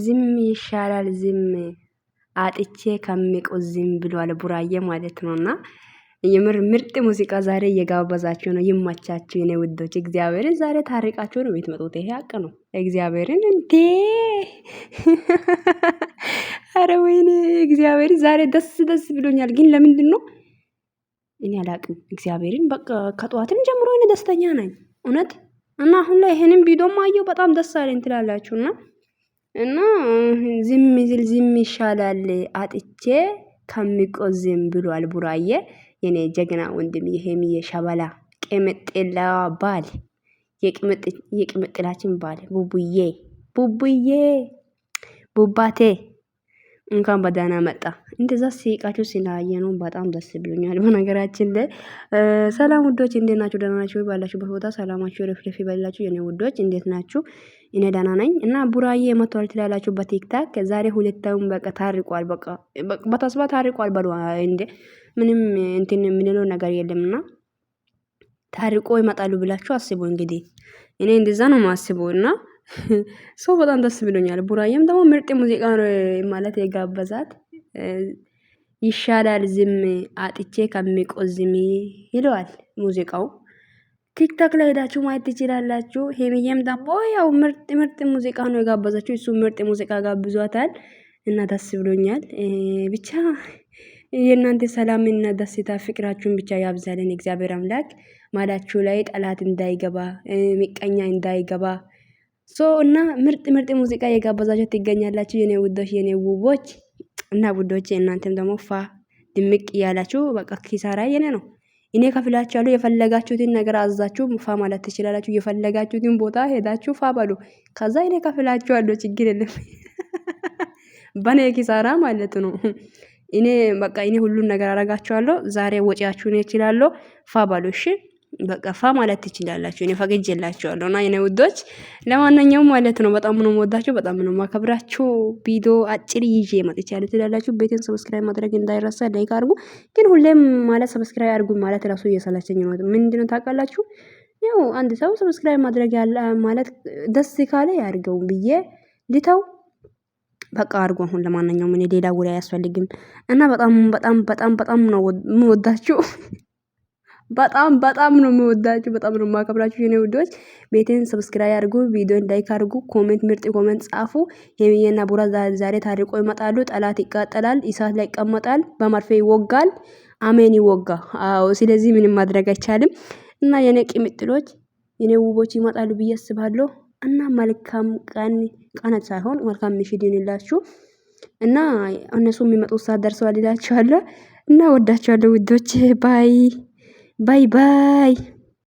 ዝም ይሻላል ዝም አጥቼ ከሚቆዝም ብሏል ቡራዬ ማለት ነውና የምር ምርጥ ሙዚቃ ዛሬ እየጋበዛችሁ ነው። ይማቻችሁ የኔ ውዶች። እግዚአብሔርን ዛሬ ታሪቃችሁ ነው የምትመጡት። ይሄ ሀቅ ነው። እግዚአብሔርን እንዴ! አረ ወይኔ እግዚአብሔርን ዛሬ ደስ ደስ ብሎኛል። ግን ለምንድን ነው እኔ አላቅም። እግዚአብሔርን በቃ ከጠዋትም ጀምሮ እኔ ደስተኛ ነኝ እውነት። እና አሁን ላይ ይሄንን ቪዲዮ ማየው በጣም ደስ አለኝ ትላላችሁና እና ዝም ሲል ዝም ይሻላል አጥቼ ከሚቆዝም ብሏል ቡራዬ። የኔ ጀግና ወንድም የሄሚዬ ሸበላ ቅምጥላ ባል የቅምጥላችን ባል ቡቡዬ ቡቡዬ ቡባቴ እንኳን በደህና መጣ። እንደዛ ሲቃችሁ ስላየነው በጣም ደስ ብሎኛል። በነገራችን ላይ ሰላም ውዶች እንዴት ናችሁ? ደህና ናችሁ? ባላችሁበት ቦታ ሰላማችሁ ረፍረፍ ይበላችሁ የኔ ውዶች። እንዴት ናችሁ? እኔ ደህና ነኝ። እና ቡራዬ መጥቷል ትላላችሁ በቲክታክ ዛሬ ሁለታውም በቃ ታርቋል። በቃ በተስፋ ታርቋል በሉ እንዴ ምንም እንትን የምንለው ነገር የለምና ታርቆ ይመጣሉ ብላችሁ አስቡ። እንግዲህ እኔ እንደዛ ነው ማስበው እና ሰው በጣም ደስ ብሎኛል። ቡራዬም ደግሞ ምርጥ ሙዚቃ ማለት የጋበዛት ይሻላል ዝም አጥቼ ከሚቆዝም ይለዋል ሙዚቃው። ቲክታክ ላይ ሄዳችሁ ማየት ትችላላችሁ። ሄሚዬም ደግሞ ያው ምርጥ ሙዚቃ ነው የጋበዛችሁ። እሱ ምርጥ ሙዚቃ ጋብዟታል እና ደስ ብሎኛል። ብቻ የእናንተ ሰላምና ደስታ ፍቅራችሁን ብቻ ያብዛልን እግዚአብሔር አምላክ። ማላችሁ ላይ ጠላት እንዳይገባ ምቀኛ እንዳይገባ እና ምርጥ ሙዚቃ የጋበዛችሁ ትገኛላችሁ የኔ ውዶች የኔ ውቦች እና ውዶች። እናንተም ደግሞ ፋ ድምቅ እያላችሁ በቃ ኪሳራ የኔ ነው። እኔ ከፍላችኋለሁ። የፈለጋችሁትን ነገር አዛችሁ ፋ ማለት ትችላላችሁ። የፈለጋችሁትን ቦታ ሄዳችሁ ፋ በሉ። ከዛ እኔ ከፍላችኋለሁ። ችግር የለም። በኔ ኪሳራ ማለት ነው። እኔ በቃ እኔ ሁሉን ነገር አረጋችኋለሁ። ዛሬ ወጪያችሁን እችላለሁ። ፋ በሉ እሺ። በቃ ፋ ማለት ትችላላችሁ። እኔ ፈቅጄላችኋለሁ እና የኔ ውዶች ለማንኛውም ማለት ነው በጣም ነው የምወዳችሁ፣ በጣም ነው የማከብራችሁ። ቪዲዮ አጭር ይዤ መጥቻለሁ ትላላችሁ። ቤቴን ሰብስክራይብ ማድረግ እንዳይረሳ፣ ላይክ አድርጉ። ግን ሁሌም ማለት ሰብስክራይብ አድርጉ ማለት ራሱ እየሰለቸኝ ነው። ምንድነው ታውቃላችሁ? ያው አንድ ሰው ሰብስክራይብ ማድረግ ያለ ማለት ደስ ካለ ያድርገው ብዬ ልተው በቃ አድርጉ። አሁን ለማንኛውም እኔ ሌላ ወሬ አያስፈልግም እና በጣም ነው የምወዳችሁ። በጣም ነው የምወዳችሁ፣ በጣም ነው የማከብራችሁ የኔ ውዶች። ቤቴን ሰብስክራይብ አድርጉ፣ ቪዲዮን ላይክ አድርጉ፣ ኮሜንት ምርጥ ኮሜንት ጻፉ። ሄሚዬና ቡራ ዛሬ ታርቆ ይመጣሉ። ጠላት ይቃጠላል፣ እሳት ላይ ይቀመጣል፣ በመርፌ ይወጋል። አሜን ይወጋ። አዎ፣ ስለዚህ ምንም ማድረግ አይቻልም እና የኔ ቅምጥሎች የኔ ውቦች ይመጣሉ ብዬ አስባለሁ እና መልካም ቀን ሳይሆን መልካም ምሽት ይሁንላችሁ እና እነሱ የሚመጡት ሰዓት ደርሰዋል እላችኋለሁ እና ወዳችኋለሁ ውዶች። ባይ ባይ ባይ